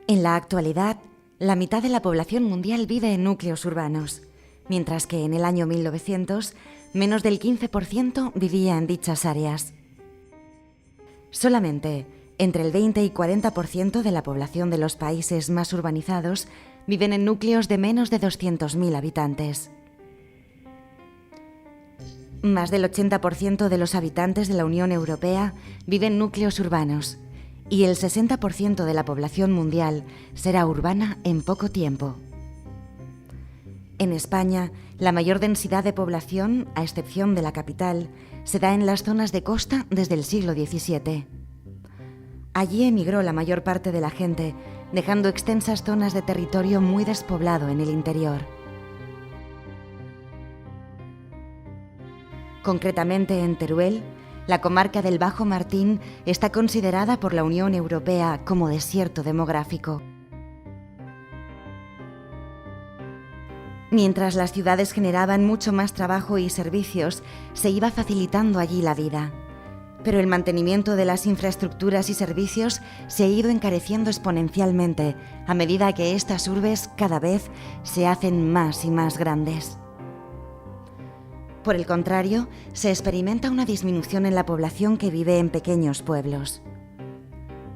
En la actualidad, la mitad de la población mundial vive en núcleos urbanos, mientras que en el año 1900, menos del 15% vivía en dichas áreas. Solamente entre el 20 y 40% de la población de los países más urbanizados viven en núcleos de menos de 200.000 habitantes. Más del 80% de los habitantes de la Unión Europea viven en núcleos urbanos y el 60% de la población mundial será urbana en poco tiempo. En España, la mayor densidad de población, a excepción de la capital, se da en las zonas de costa desde el siglo XVII. Allí emigró la mayor parte de la gente, dejando extensas zonas de territorio muy despoblado en el interior. Concretamente en Teruel, la comarca del Bajo Martín está considerada por la Unión Europea como desierto demográfico. Mientras las ciudades generaban mucho más trabajo y servicios, se iba facilitando allí la vida. Pero el mantenimiento de las infraestructuras y servicios se ha ido encareciendo exponencialmente a medida que estas urbes cada vez se hacen más y más grandes. Por el contrario, se experimenta una disminución en la población que vive en pequeños pueblos.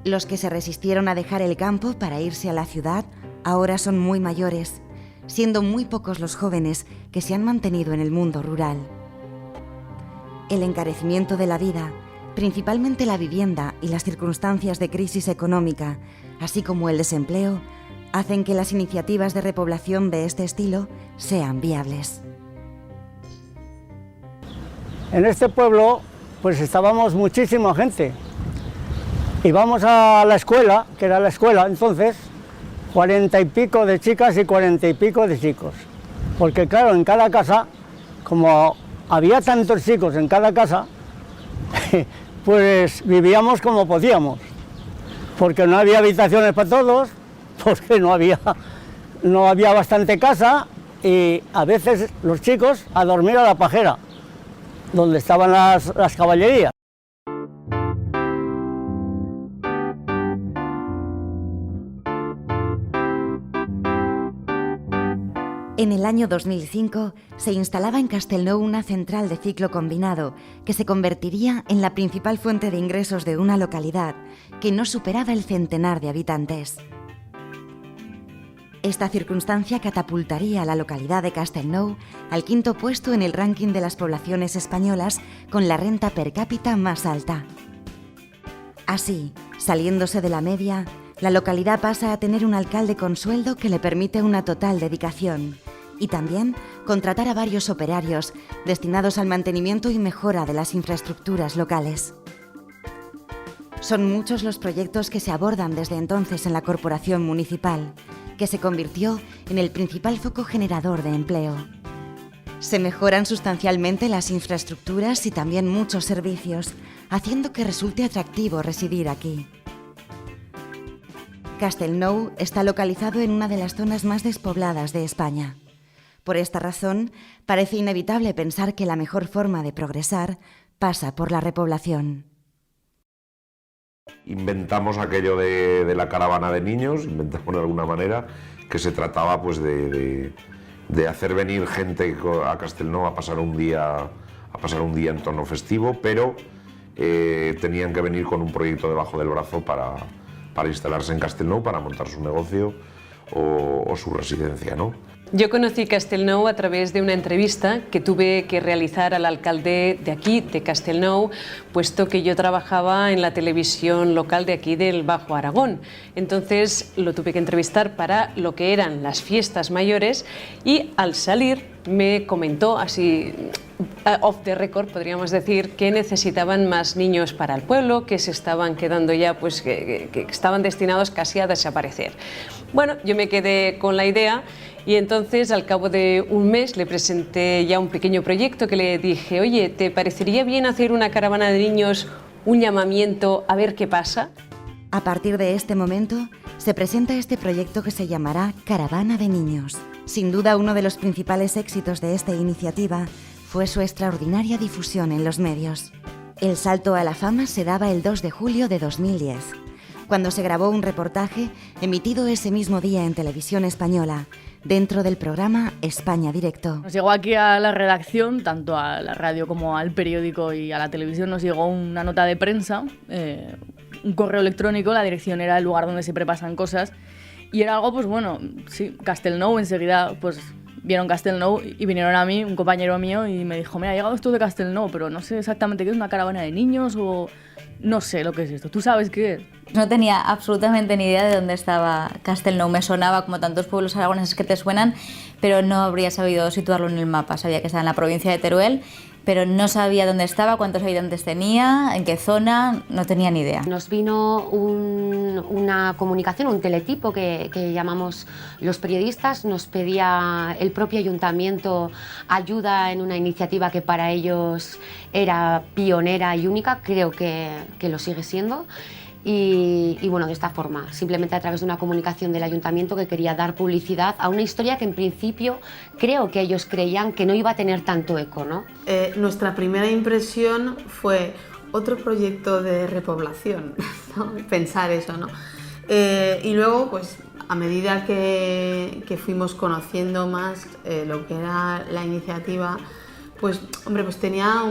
Los que se resistieron a dejar el campo para irse a la ciudad ahora son muy mayores, siendo muy pocos los jóvenes que se han mantenido en el mundo rural. El encarecimiento de la vida, principalmente la vivienda y las circunstancias de crisis económica, así como el desempleo, hacen que las iniciativas de repoblación de este estilo sean viables. En este pueblo, pues estábamos muchísima gente. Íbamos a la escuela, que era la escuela entonces, 40 y pico de chicas y 40 y pico de chicos. Porque claro, en cada casa, como había tantos chicos en cada casa, pues vivíamos como podíamos. Porque no había habitaciones para todos, porque no había bastante casa y a veces los chicos a dormir a la pajera, donde estaban las caballerías. En el año 2005 se instalaba en Castellnou una central de ciclo combinado que se convertiría en la principal fuente de ingresos de una localidad que no superaba el centenar de habitantes. Esta circunstancia catapultaría a la localidad de Castellnou al quinto puesto en el ranking de las poblaciones españolas con la renta per cápita más alta. Así, saliéndose de la media, la localidad pasa a tener un alcalde con sueldo que le permite una total dedicación y también contratar a varios operarios destinados al mantenimiento y mejora de las infraestructuras locales. Son muchos los proyectos que se abordan desde entonces en la corporación municipal, que se convirtió en el principal foco generador de empleo. Se mejoran sustancialmente las infraestructuras y también muchos servicios, haciendo que resulte atractivo residir aquí. Castellnou está localizado en una de las zonas más despobladas de España. Por esta razón, parece inevitable pensar que la mejor forma de progresar pasa por la repoblación. Inventamos aquello de la caravana de niños, inventamos de alguna manera, que se trataba pues de hacer venir gente a Castellnou a pasar un día en tono festivo, pero tenían que venir con un proyecto debajo del brazo para instalarse en Castellnou, para montar su negocio o su residencia, ¿no? Yo conocí Castellnou a través de una entrevista que tuve que realizar al alcalde de aquí, de Castellnou, puesto que yo trabajaba en la televisión local de aquí del Bajo Aragón. Entonces lo tuve que entrevistar para lo que eran las fiestas mayores y al salir me comentó, así off the record podríamos decir, que necesitaban más niños para el pueblo, que se estaban quedando ya, pues que estaban destinados casi a desaparecer. Bueno, yo me quedé con la idea y entonces al cabo de un mes le presenté ya un pequeño proyecto que le dije, oye, ¿te parecería bien hacer una caravana de niños, un llamamiento, a ver qué pasa? A partir de este momento se presenta este proyecto que se llamará Caravana de Niños. Sin duda uno de los principales éxitos de esta iniciativa fue su extraordinaria difusión en los medios. El salto a la fama se daba el 2 de julio de 2010, cuando se grabó un reportaje emitido ese mismo día en Televisión Española, dentro del programa España Directo. Nos llegó aquí a la redacción, tanto a la radio como al periódico y a la televisión, nos llegó una nota de prensa, un correo electrónico, la dirección era el lugar donde siempre pasan cosas, y era algo, pues bueno, sí, Castellnou, enseguida, pues vieron Castellnou y vinieron a mí, un compañero mío, y me dijo, mira, ha llegado esto de Castellnou, pero no sé exactamente qué es, una caravana de niños o no sé lo que es esto. ¿Tú sabes qué es? No tenía absolutamente ni idea de dónde estaba Castellnou. Me sonaba como tantos pueblos aragoneses que te suenan, pero no habría sabido situarlo en el mapa. Sabía que estaba en la provincia de Teruel, pero no sabía dónde estaba, cuántos habitantes tenía, en qué zona, no tenía ni idea. Nos vino una comunicación, un teletipo que llamamos los periodistas, nos pedía el propio ayuntamiento ayuda en una iniciativa que para ellos era pionera y única, creo que lo sigue siendo. Y bueno, de esta forma, simplemente a través de una comunicación del ayuntamiento que quería dar publicidad a una historia que en principio creo que ellos creían que no iba a tener tanto eco, ¿no? Nuestra primera impresión fue otro proyecto de repoblación, ¿no? Pensar eso, ¿no? Y luego, pues a medida que fuimos conociendo más lo que era la iniciativa, pues hombre, pues tenía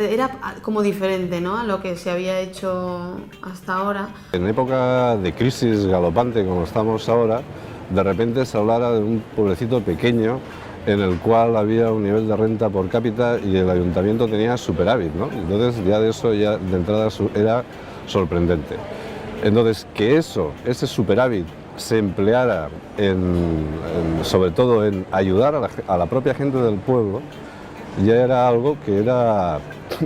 era como diferente, ¿no?, a lo que se había hecho hasta ahora. En época de crisis galopante como estamos ahora, de repente se hablara de un pueblecito pequeño en el cual había un nivel de renta por cápita y el ayuntamiento tenía superávit, ¿no? Entonces ya de eso ya de entrada era sorprendente. Entonces que ese superávit se empleara sobre todo en ayudar a la propia gente del pueblo, ya era algo que era,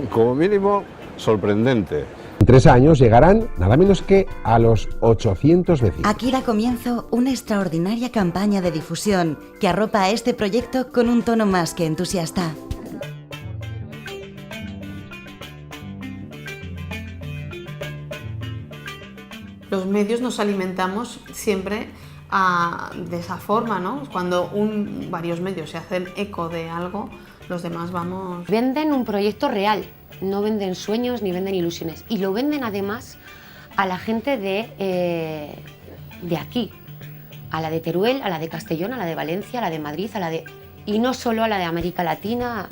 como mínimo, sorprendente. En 3 años llegarán nada menos que a los 800 vecinos. Aquí da comienzo una extraordinaria campaña de difusión que arropa a este proyecto con un tono más que entusiasta. Los medios nos alimentamos siempre de esa forma, ¿no? Cuando varios medios se hacen eco de algo, los demás vamos... Venden un proyecto real, no venden sueños ni venden ilusiones. Y lo venden además a la gente de aquí, a la de Teruel, a la de Castellón, a la de Valencia, a la de Madrid, y no solo a la de América Latina,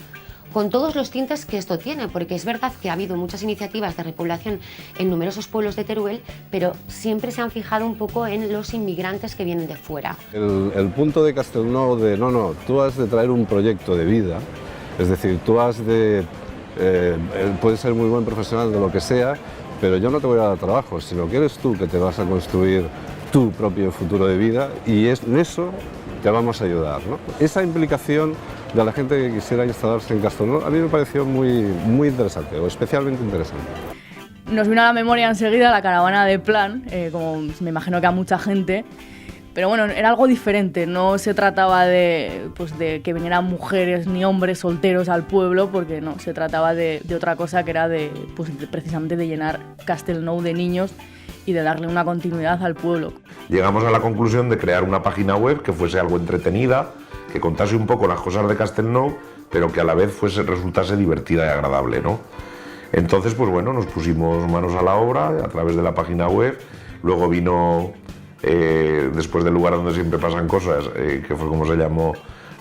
con todos los tintes que esto tiene, porque es verdad que ha habido muchas iniciativas de repoblación en numerosos pueblos de Teruel, pero siempre se han fijado un poco en los inmigrantes que vienen de fuera. El punto de Castellnou de no, tú has de traer un proyecto de vida, es decir, tú puedes ser muy buen profesional de lo que sea, pero yo no te voy a dar trabajo, sino que eres tú que te vas a construir tu propio futuro de vida y en eso te vamos a ayudar, ¿no? Esa implicación de la gente que quisiera instalarse en Castellnou a mí me pareció muy interesante, o especialmente interesante. Nos vino a la memoria enseguida la caravana de Plan, como me imagino que a mucha gente, pero bueno, era algo diferente, no se trataba de que vinieran mujeres ni hombres solteros al pueblo, porque no, se trataba de otra cosa que era precisamente de llenar Castellnou de niños y de darle una continuidad al pueblo. Llegamos a la conclusión de crear una página web que fuese algo entretenida, que contase un poco las cosas de Castellnou, pero que a la vez resultase divertida y agradable, ¿no? Entonces, pues bueno, nos pusimos manos a la obra a través de la página web. Luego vino, después del lugar donde siempre pasan cosas, que fue como se llamó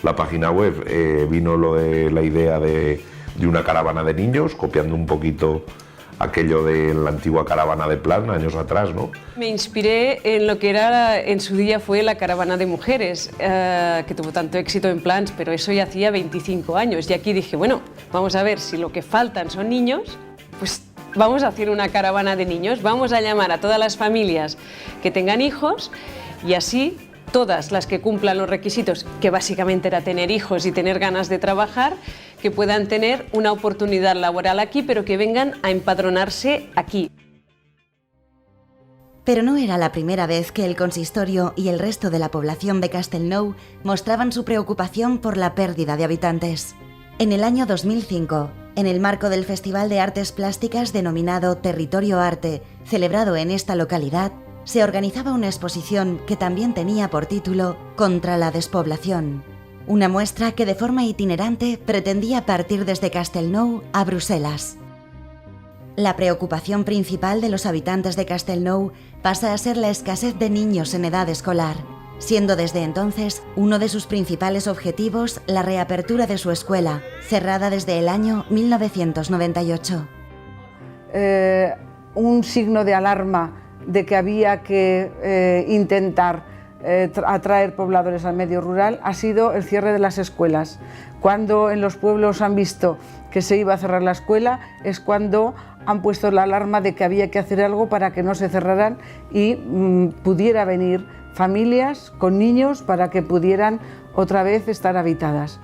la página web, vino lo de la idea de una caravana de niños, copiando un poquito aquello de la antigua caravana de Plan, años atrás, ¿no? Me inspiré en lo que era en su día fue la caravana de mujeres, que tuvo tanto éxito en Plans, pero eso ya hacía 25 años. Y aquí dije, bueno, vamos a ver, si lo que faltan son niños, pues vamos a hacer una caravana de niños, vamos a llamar a todas las familias que tengan hijos y así todas las que cumplan los requisitos, que básicamente era tener hijos y tener ganas de trabajar, que puedan tener una oportunidad laboral aquí, pero que vengan a empadronarse aquí. Pero no era la primera vez que el consistorio y el resto de la población de Castellnou mostraban su preocupación por la pérdida de habitantes. En el año 2005, en el marco del Festival de Artes Plásticas denominado Territorio Arte, celebrado en esta localidad, se organizaba una exposición que también tenía por título Contra la despoblación. Una muestra que de forma itinerante pretendía partir desde Castellnou a Bruselas. La preocupación principal de los habitantes de Castelnou pasa a ser la escasez de niños en edad escolar, siendo desde entonces uno de sus principales objetivos la reapertura de su escuela, cerrada desde el año 1998. Un signo de alarma de que había que intentar atraer pobladores al medio rural ha sido el cierre de las escuelas. Cuando en los pueblos han visto que se iba a cerrar la escuela es cuando han puesto la alarma de que había que hacer algo para que no se cerraran y pudiera venir familias con niños para que pudieran otra vez estar habitadas.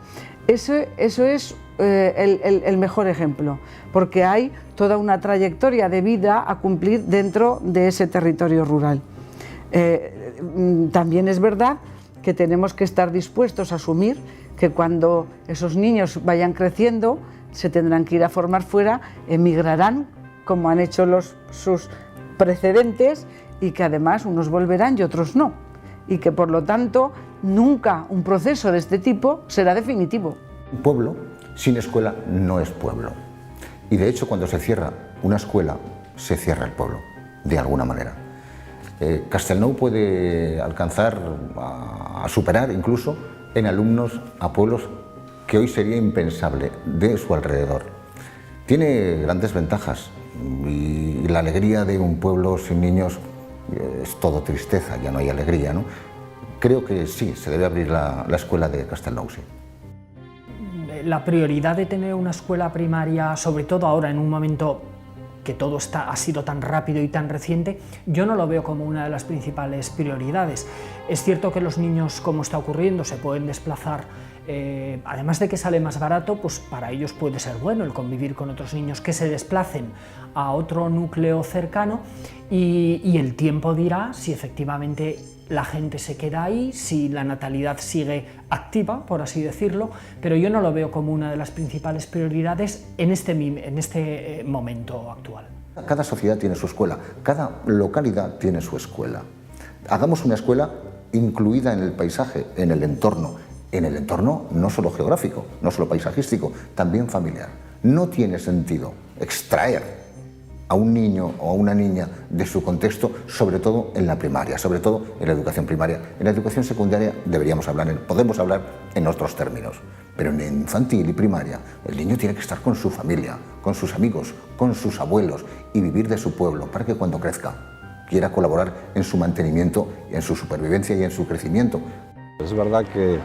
Eso es el mejor ejemplo, porque hay toda una trayectoria de vida a cumplir dentro de ese territorio rural. También es verdad que tenemos que estar dispuestos a asumir que cuando esos niños vayan creciendo se tendrán que ir a formar fuera, emigrarán como han hecho sus precedentes y que además unos volverán y otros no, y que por lo tanto nunca un proceso de este tipo será definitivo. Un pueblo sin escuela no es pueblo, y de hecho cuando se cierra una escuela se cierra el pueblo, de alguna manera. Castelnou puede alcanzar a superar incluso en alumnos a pueblos que hoy sería impensable de su alrededor. Tiene grandes ventajas y la alegría de un pueblo sin niños es todo tristeza, ya no hay alegría, ¿no? Creo que sí, se debe abrir la escuela de Castelnou, sí. La prioridad de tener una escuela primaria, sobre todo ahora en un momento que todo ha sido tan rápido y tan reciente, yo no lo veo como una de las principales prioridades. Es cierto que los niños, como está ocurriendo, se pueden desplazar, además de que sale más barato, pues para ellos puede ser bueno el convivir con otros niños que se desplacen a otro núcleo cercano y el tiempo dirá si efectivamente la gente se queda ahí, si la natalidad sigue activa, por así decirlo, pero yo no lo veo como una de las principales prioridades en este momento actual. Cada sociedad tiene su escuela, cada localidad tiene su escuela. Hagamos una escuela incluida en el paisaje, en el entorno no solo geográfico, no solo paisajístico, también familiar. No tiene sentido extraer a un niño o a una niña de su contexto, sobre todo en la primaria, sobre todo en la educación primaria. En la educación secundaria podemos hablar en otros términos, pero en infantil y primaria el niño tiene que estar con su familia, con sus amigos, con sus abuelos y vivir de su pueblo para que cuando crezca quiera colaborar en su mantenimiento, en su supervivencia y en su crecimiento. Es verdad que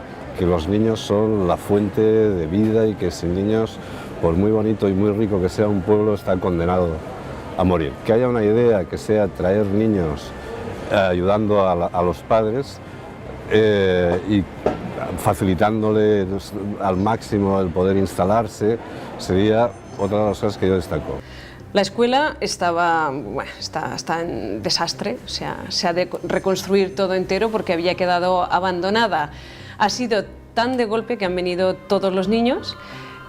los niños son la fuente de vida y que sin niños, por muy bonito y muy rico que sea un pueblo, está condenado a morir. Que haya una idea que sea traer niños ayudando a los padres y facilitándole al máximo el poder instalarse, sería otra de las cosas que yo destaco. La escuela está en desastre, o sea, se ha de reconstruir todo entero porque había quedado abandonada. Ha sido tan de golpe que han venido todos los niños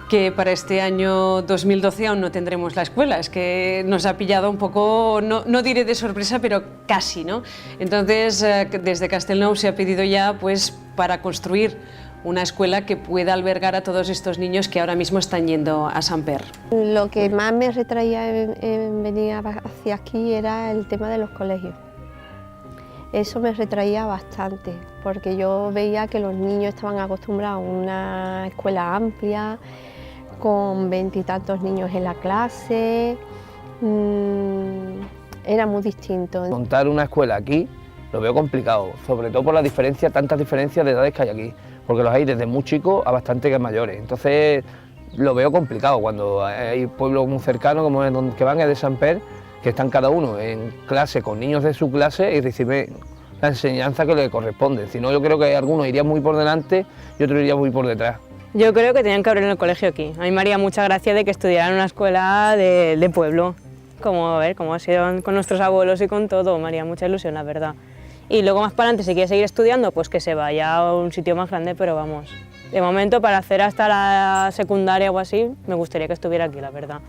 que para este año 2012 aún no tendremos la escuela. Es que nos ha pillado un poco, no diré de sorpresa, pero casi, ¿no? Entonces, desde Castelnou se ha pedido ya pues, para construir una escuela que pueda albergar a todos estos niños que ahora mismo están yendo a Samper. Lo que más me retraía en venir hacia aquí era el tema de los colegios. Eso me retraía bastante, porque yo veía que los niños estaban acostumbrados a una escuela amplia, con 20 y tantos niños en la clase, era muy distinto. Montar una escuela aquí lo veo complicado, sobre todo por la diferencia, tantas diferencias de edades que hay aquí, porque los hay desde muy chicos a bastante mayores, entonces lo veo complicado cuando hay pueblos muy cercanos como es donde van es de Samper, que están cada uno en clase con niños de su clase y reciben la enseñanza que le corresponde. Si no, yo creo que algunos irían muy por delante y otros irían muy por detrás. Yo creo que tenían que abrir el colegio aquí. A mí me haría mucha gracia de que estudiaran en una escuela de pueblo, como ha sido con nuestros abuelos y con todo, me haría mucha ilusión, la verdad. Y luego más para adelante, si quiere seguir estudiando, pues que se vaya a un sitio más grande, pero vamos, de momento para hacer hasta la secundaria o así, me gustaría que estuviera aquí, la verdad.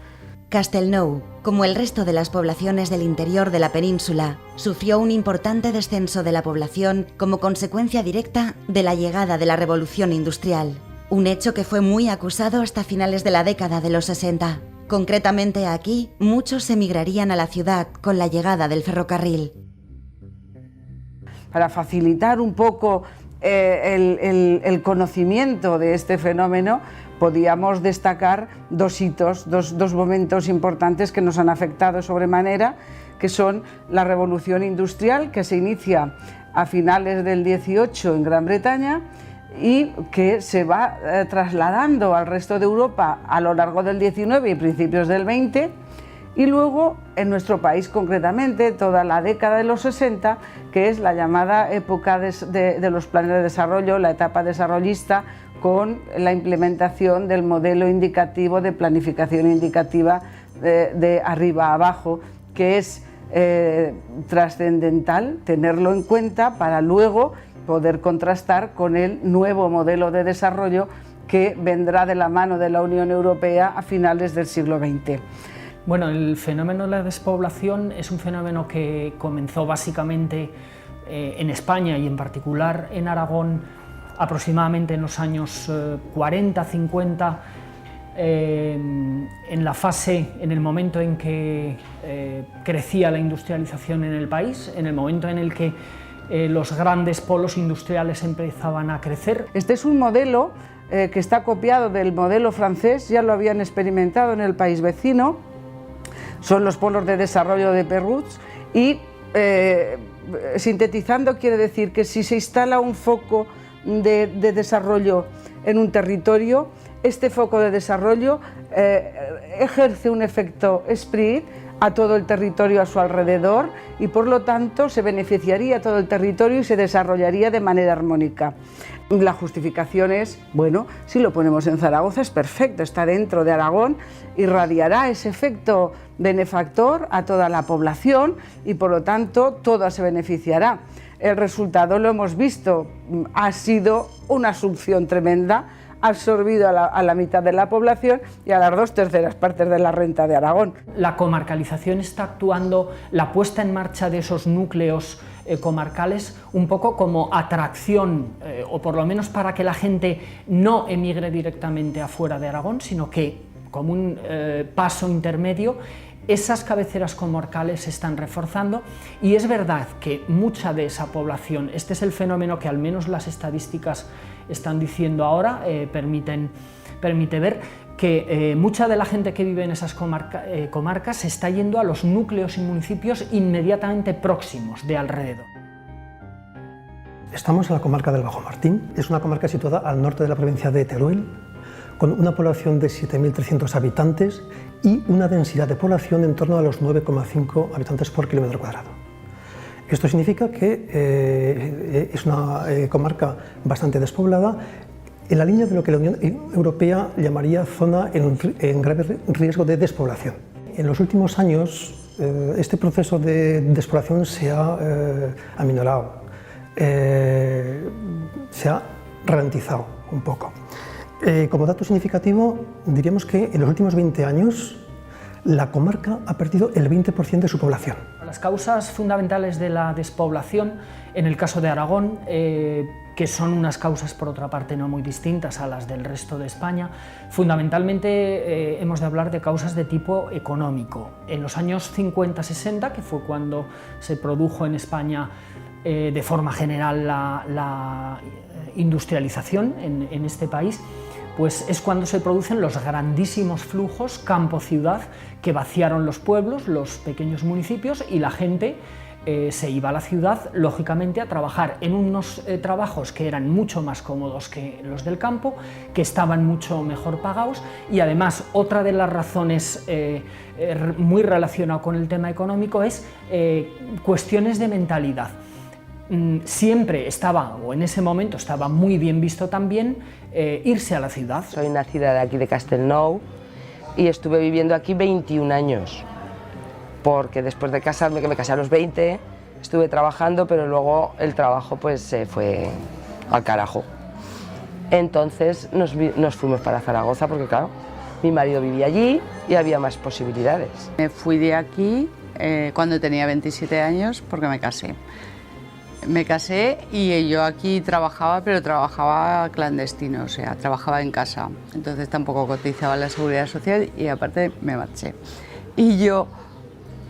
Castelnou, como el resto de las poblaciones del interior de la península, sufrió un importante descenso de la población como consecuencia directa de la llegada de la Revolución Industrial, un hecho que fue muy acusado hasta finales de la década de los 60. Concretamente aquí, muchos emigrarían a la ciudad con la llegada del ferrocarril. Para facilitar un poco el conocimiento de este fenómeno, podíamos destacar dos hitos, dos momentos importantes que nos han afectado sobremanera, que son la revolución industrial, que se inicia a finales del 18 en Gran Bretaña y que se va trasladando al resto de Europa a lo largo del 19 y principios del 20, y luego en nuestro país concretamente toda la década de los 60, que es la llamada época de los planes de desarrollo, la etapa desarrollista, con la implementación del modelo indicativo de planificación indicativa de arriba a abajo, que es trascendental tenerlo en cuenta para luego poder contrastar con el nuevo modelo de desarrollo que vendrá de la mano de la Unión Europea a finales del siglo XX. Bueno, el fenómeno de la despoblación es un fenómeno que comenzó básicamente en España y en particular en Aragón aproximadamente en los años 40-50, en el momento en que crecía la industrialización en el país, en el momento en el que los grandes polos industriales empezaban a crecer. Este es un modelo que está copiado del modelo francés, ya lo habían experimentado en el país vecino, son los polos de desarrollo de Pérouse, y sintetizando quiere decir que si se instala un foco de desarrollo en un territorio, este foco de desarrollo ejerce un efecto Sprit a todo el territorio a su alrededor y por lo tanto se beneficiaría todo el territorio y se desarrollaría de manera armónica. La justificación es, bueno, si lo ponemos en Zaragoza es perfecto, está dentro de Aragón, irradiará ese efecto benefactor a toda la población y por lo tanto toda se beneficiará. El resultado lo hemos visto, ha sido una asunción tremenda, absorbido a la mitad de la población y a las 2/3 partes de la renta de Aragón. La comarcalización está actuando, la puesta en marcha de esos núcleos comarcales un poco como atracción, o por lo menos para que la gente no emigre directamente afuera de Aragón, sino que como un paso intermedio esas cabeceras comarcales se están reforzando y es verdad que mucha de esa población, este es el fenómeno que al menos las estadísticas están diciendo ahora, permite ver que mucha de la gente que vive en esas comarcas se está yendo a los núcleos y municipios inmediatamente próximos de alrededor. Estamos en la comarca del Bajo Martín, es una comarca situada al norte de la provincia de Teruel, con una población de 7.300 habitantes y una densidad de población en torno a los 9,5 habitantes por kilómetro cuadrado. Esto significa que es una comarca bastante despoblada, en la línea de lo que la Unión Europea llamaría zona en grave riesgo de despoblación. En los últimos años este proceso de despoblación se ha aminorado, se ha ralentizado un poco. Como dato significativo, diríamos que en los últimos 20 años la comarca ha perdido el 20% de su población. Las causas fundamentales de la despoblación, en el caso de Aragón, que son unas causas por otra parte no muy distintas a las del resto de España, fundamentalmente hemos de hablar de causas de tipo económico. En los años 50-60, que fue cuando se produjo en España de forma general la industrialización en este país, pues es cuando se producen los grandísimos flujos campo-ciudad que vaciaron los pueblos, los pequeños municipios, y la gente se iba a la ciudad, lógicamente, a trabajar en unos trabajos que eran mucho más cómodos que los del campo, que estaban mucho mejor pagados, y además otra de las razones muy relacionada con el tema económico es cuestiones de mentalidad. Siempre estaba, o en ese momento estaba muy bien visto también, irse a la ciudad. Soy nacida de aquí de Castellnou y estuve viviendo aquí 21 años, porque después de casarme, que me casé a los 20, estuve trabajando, pero luego el trabajo pues se fue al carajo. Entonces nos fuimos para Zaragoza porque claro, mi marido vivía allí y había más posibilidades. Me fui de aquí cuando tenía 27 años porque me casé. Me casé y yo aquí trabajaba, pero trabajaba clandestino, o sea, trabajaba en casa. Entonces tampoco cotizaba la seguridad social y aparte me marché. Y yo,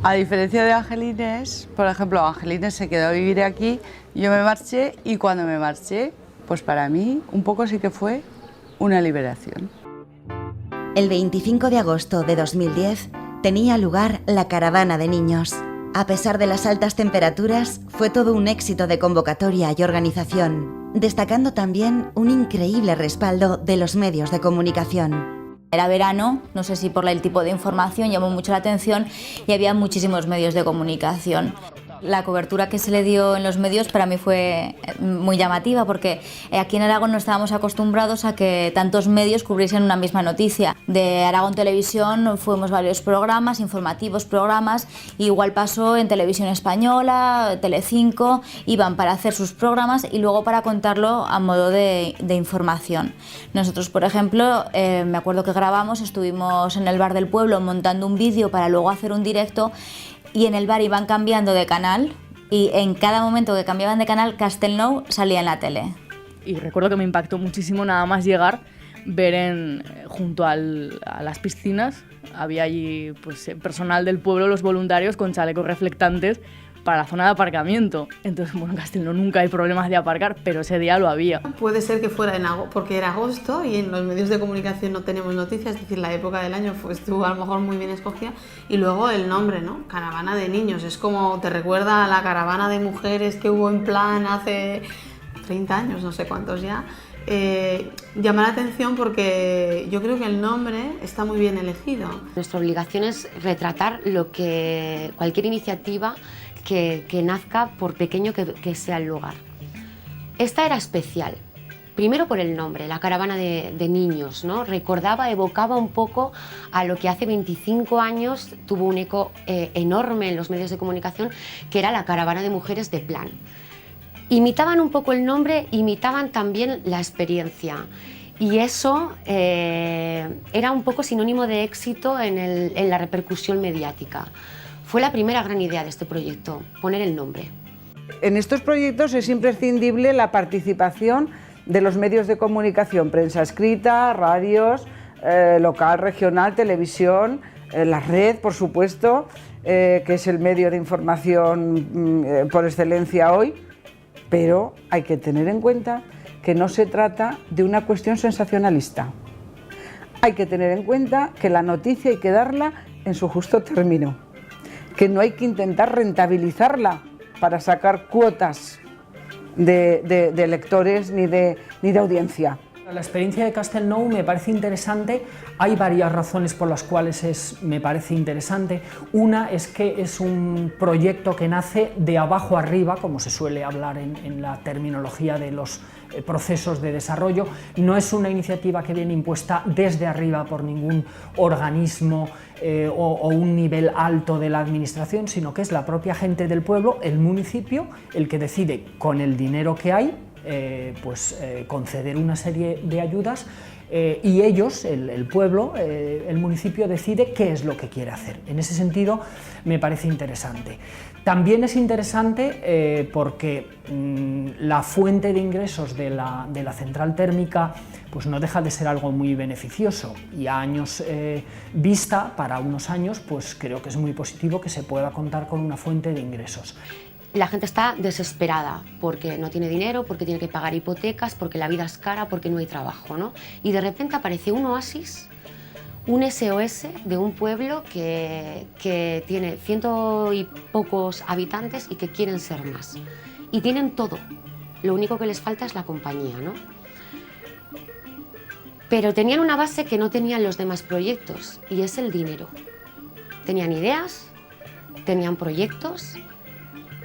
a diferencia de Angelines, por ejemplo, Angelines se quedó a vivir aquí, yo me marché y cuando me marché, pues para mí un poco sí que fue una liberación. El 25 de agosto de 2010 tenía lugar la caravana de niños. A pesar de las altas temperaturas, fue todo un éxito de convocatoria y organización, destacando también un increíble respaldo de los medios de comunicación. Era verano, no sé si por el tipo de información llamó mucho la atención y había muchísimos medios de comunicación. La cobertura que se le dio en los medios para mí fue muy llamativa porque aquí en Aragón no estábamos acostumbrados a que tantos medios cubriesen una misma noticia. De Aragón Televisión fuimos varios programas, informativos programas, igual pasó en Televisión Española, Telecinco, iban para hacer sus programas y luego para contarlo a modo de información. Nosotros, por ejemplo, me acuerdo que grabamos, estuvimos en el bar del pueblo montando un vídeo para luego hacer un directo. Y en el bar iban cambiando de canal y en cada momento que cambiaban de canal, Castelnou salía en la tele. Y recuerdo que me impactó muchísimo nada más llegar, ver junto a las piscinas, había allí pues, personal del pueblo, los voluntarios con chalecos reflectantes para la zona de aparcamiento. Entonces, bueno, en Castelnou nunca hay problemas de aparcar, pero ese día lo había. Puede ser que fuera porque era agosto y en los medios de comunicación no tenemos noticias, es decir, la época del año estuvo a lo mejor muy bien escogida. Y luego el nombre, ¿no? Caravana de niños, es como te recuerda a la caravana de mujeres que hubo en Plan hace 30 años, no sé cuántos ya. Llama la atención porque yo creo que el nombre está muy bien elegido. Nuestra obligación es retratar cualquier iniciativa que nazca por pequeño que sea el lugar. Esta era especial, primero por el nombre, la caravana de niños, ¿no? Evocaba un poco a lo que hace 25 años tuvo un eco enorme en los medios de comunicación, que era la caravana de mujeres de Plan. Imitaban un poco el nombre, imitaban también la experiencia. Y eso era un poco sinónimo de éxito en la repercusión mediática. Fue la primera gran idea de este proyecto, poner el nombre. En estos proyectos es imprescindible la participación de los medios de comunicación, prensa escrita, radios, local, regional, televisión, la red, por supuesto, que es el medio de información por excelencia hoy, pero hay que tener en cuenta que no se trata de una cuestión sensacionalista. Hay que tener en cuenta que la noticia hay que darla en su justo término, que no hay que intentar rentabilizarla para sacar cuotas de lectores ni de audiencia. La experiencia de Castelnou me parece interesante. Hay varias razones por las cuales me parece interesante. Una es que es un proyecto que nace de abajo arriba, como se suele hablar en la terminología de los procesos de desarrollo. No es una iniciativa que viene impuesta desde arriba por ningún organismo o un nivel alto de la administración, sino que es la propia gente del pueblo, el municipio, el que decide con el dinero que hay conceder una serie de ayudas y ellos, el pueblo, el municipio decide qué es lo que quiere hacer. En ese sentido me parece interesante. También es interesante porque la fuente de ingresos de la central térmica pues no deja de ser algo muy beneficioso y a años vista, para unos años, pues creo que es muy positivo que se pueda contar con una fuente de ingresos. La gente está desesperada porque no tiene dinero, porque tiene que pagar hipotecas, porque la vida es cara, porque no hay trabajo, ¿no? Y de repente aparece un oasis, un SOS de un pueblo que tiene 100 y pocos habitantes y que quieren ser más. Y tienen todo. Lo único que les falta es la compañía, ¿no? Pero tenían una base que no tenían los demás proyectos y es el dinero. Tenían ideas, tenían proyectos,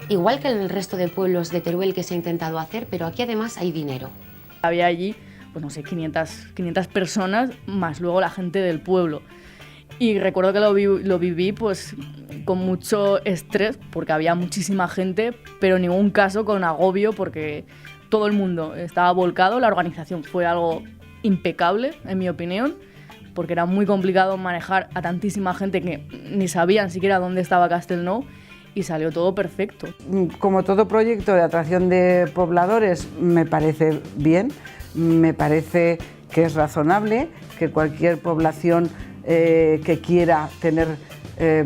igual que en el resto de pueblos de Teruel que se ha intentado hacer, pero aquí además hay dinero. Había allí, pues no sé, 500 personas, más luego la gente del pueblo. Y recuerdo que lo viví pues con mucho estrés, porque había muchísima gente, pero en ningún caso con agobio, porque todo el mundo estaba volcado. La organización fue algo impecable, en mi opinión, porque era muy complicado manejar a tantísima gente que ni sabían siquiera dónde estaba Castelnou. y salió todo perfecto. Como todo proyecto de atracción de pobladores me parece bien, me parece que es razonable que cualquier población que quiera tener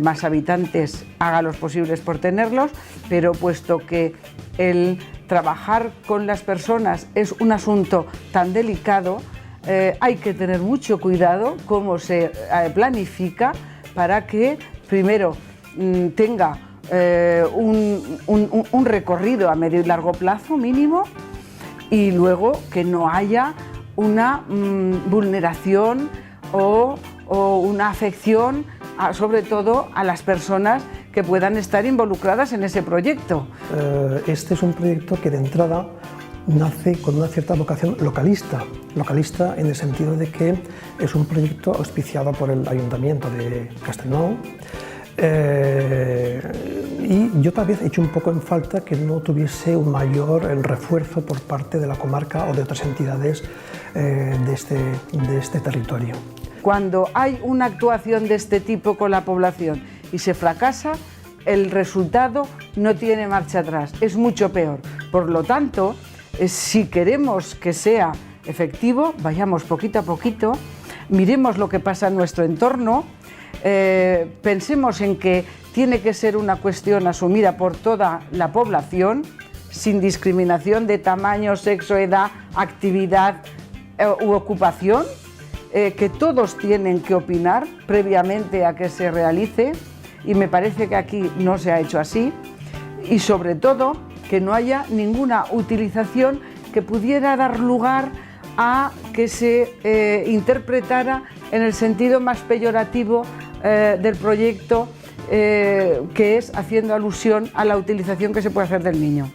más habitantes haga los posibles por tenerlos, pero puesto que el trabajar con las personas es un asunto tan delicado, hay que tener mucho cuidado cómo se planifica para que primero tenga un recorrido a medio y largo plazo mínimo y luego que no haya una vulneración o una afección sobre todo a las personas que puedan estar involucradas en ese proyecto. Este es un proyecto que de entrada nace con una cierta vocación localista en el sentido de que es un proyecto auspiciado por el Ayuntamiento de Castellnou. Y yo tal vez he hecho un poco en falta que no tuviese un mayor refuerzo por parte de la comarca o de otras entidades de este territorio. Cuando hay una actuación de este tipo con la población y se fracasa, el resultado no tiene marcha atrás, es mucho peor. Por lo tanto, si queremos que sea efectivo, vayamos poquito a poquito, miremos lo que pasa en nuestro entorno, pensemos en que tiene que ser una cuestión asumida por toda la población, sin discriminación de tamaño, sexo, edad, actividad u ocupación, que todos tienen que opinar previamente a que se realice, y me parece que aquí no se ha hecho así, y sobre todo que no haya ninguna utilización que pudiera dar lugar a que se interpretara en el sentido más peyorativo del proyecto, que es haciendo alusión a la utilización que se puede hacer del niño.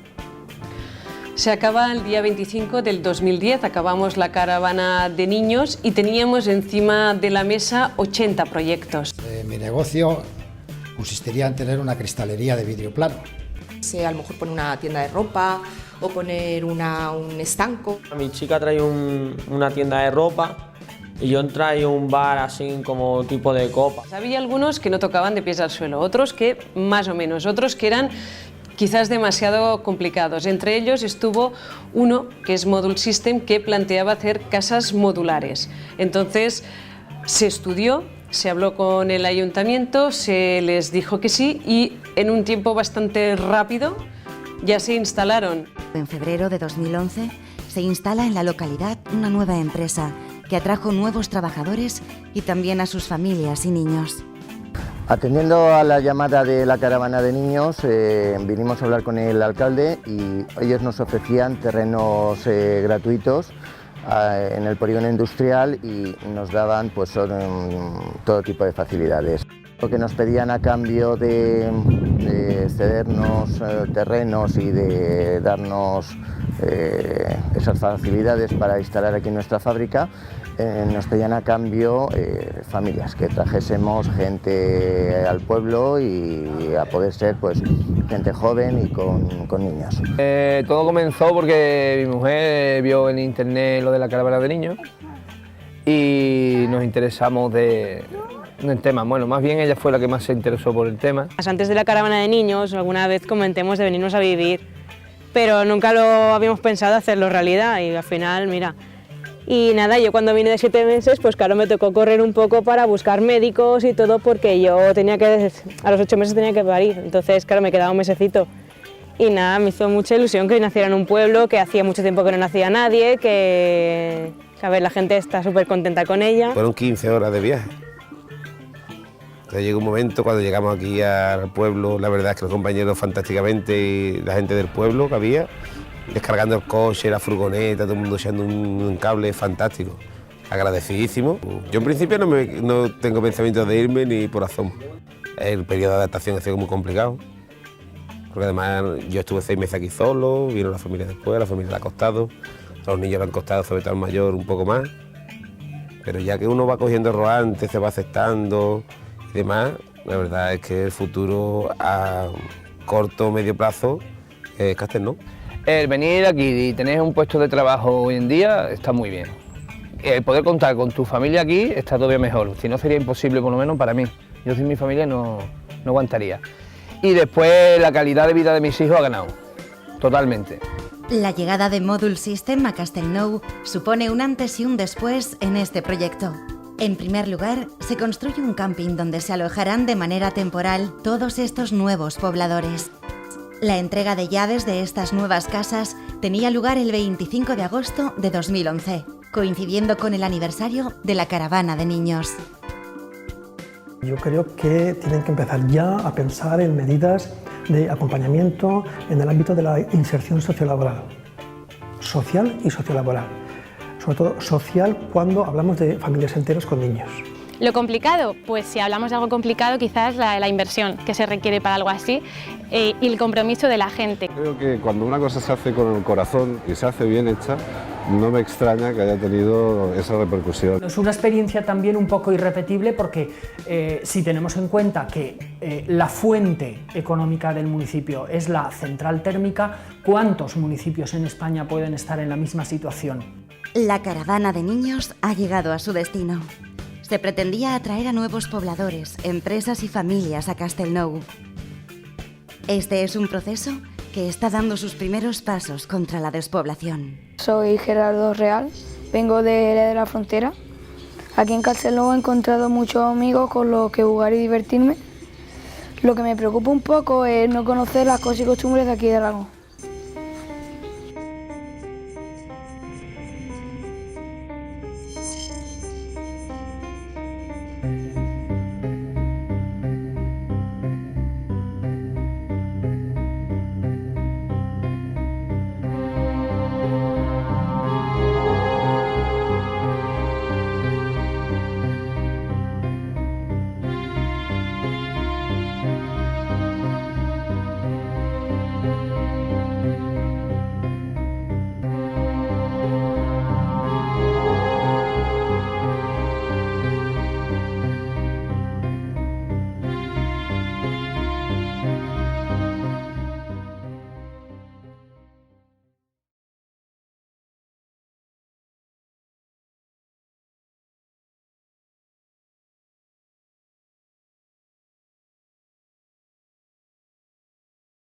Se acaba el día 25 del 2010, acabamos la caravana de niños y teníamos encima de la mesa 80 proyectos. Mi negocio consistiría en tener una cristalería de vidrio plano. A lo mejor poner una tienda de ropa o poner un estanco. Mi chica trae una tienda de ropa y yo traía un bar así como tipo de copa. Había algunos que no tocaban de pies al suelo, otros que más o menos, otros que eran quizás demasiado complicados. Entre ellos estuvo uno que es Module System, que planteaba hacer casas modulares. Entonces se estudió, se habló con el ayuntamiento, se les dijo que sí y en un tiempo bastante rápido ya se instalaron. En febrero de 2011 se instala en la localidad una nueva empresa que atrajo nuevos trabajadores y también a sus familias y niños. Atendiendo a la llamada de la caravana de niños, vinimos a hablar con el alcalde y ellos nos ofrecían terrenos gratuitos en el polígono industrial y nos daban pues, todo tipo de facilidades. Lo que nos pedían a cambio de cedernos terrenos y de darnos esas facilidades para instalar aquí nuestra fábrica, nos pedían a cambio familias, que trajésemos gente al pueblo y a poder ser pues, gente joven y con niños. Todo comenzó porque mi mujer vio en internet lo de la caravana de niños y nos interesamos del tema. Bueno, más bien ella fue la que más se interesó por el tema. Antes de la caravana de niños alguna vez comentemos de venirnos a vivir, pero nunca lo habíamos pensado hacerlo realidad y al final, mira. Y nada, yo cuando vine de 7 meses, pues claro, me tocó correr un poco para buscar médicos y todo porque yo tenía que, a los 8 meses tenía que parir, entonces claro, me quedaba un mesecito. Y nada, me hizo mucha ilusión que naciera en un pueblo, que hacía mucho tiempo que no nacía nadie, que a ver, la gente está súper contenta con ella. Fueron 15 horas de viaje. Entonces llegó un momento cuando llegamos aquí al pueblo, la verdad es que los compañeros fantásticamente y la gente del pueblo que había, descargando el coche, la furgoneta, todo el mundo echando un cable fantástico. Agradecidísimo. Yo en principio no tengo pensamiento de irme ni por asomo. El periodo de adaptación ha sido muy complicado, porque además yo estuve 6 meses aquí solo, vino la familia después, la familia le ha costado, a los niños le han costado, sobre todo al mayor, un poco más. Pero ya que uno va cogiendo rodantes, se va aceptando y demás, la verdad es que el futuro a corto o medio plazo es Castellnou. El venir aquí y tener un puesto de trabajo hoy en día está muy bien. El poder contar con tu familia aquí está todavía mejor, si no sería imposible por lo menos para mí. Yo sin mi familia no aguantaría. y después la calidad de vida de mis hijos ha ganado, totalmente. La llegada de Module System a Castelnou supone un antes y un después en este proyecto. En primer lugar, se construye un camping donde se alojarán de manera temporal todos estos nuevos pobladores. La entrega de llaves de estas nuevas casas tenía lugar el 25 de agosto de 2011, coincidiendo con el aniversario de la caravana de niños. Yo creo que tienen que empezar ya a pensar en medidas de acompañamiento en el ámbito de la inserción sociolaboral, social y sociolaboral, sobre todo social cuando hablamos de familias enteras con niños. Lo complicado, pues si hablamos de algo complicado, quizás la inversión que se requiere para algo así y el compromiso de la gente. Creo que cuando una cosa se hace con el corazón y se hace bien hecha, no me extraña que haya tenido esa repercusión. Es una experiencia también un poco irrepetible porque si tenemos en cuenta que la fuente económica del municipio es la central térmica, ¿cuántos municipios en España pueden estar en la misma situación? La caravana de niños ha llegado a su destino. Se pretendía atraer a nuevos pobladores, empresas y familias a Castelnou. Este es un proceso que está dando sus primeros pasos contra la despoblación. Soy Gerardo Real, vengo de la Frontera. Aquí en Castelnou he encontrado muchos amigos con los que jugar y divertirme. Lo que me preocupa un poco es no conocer las cosas y costumbres de aquí de Aragón.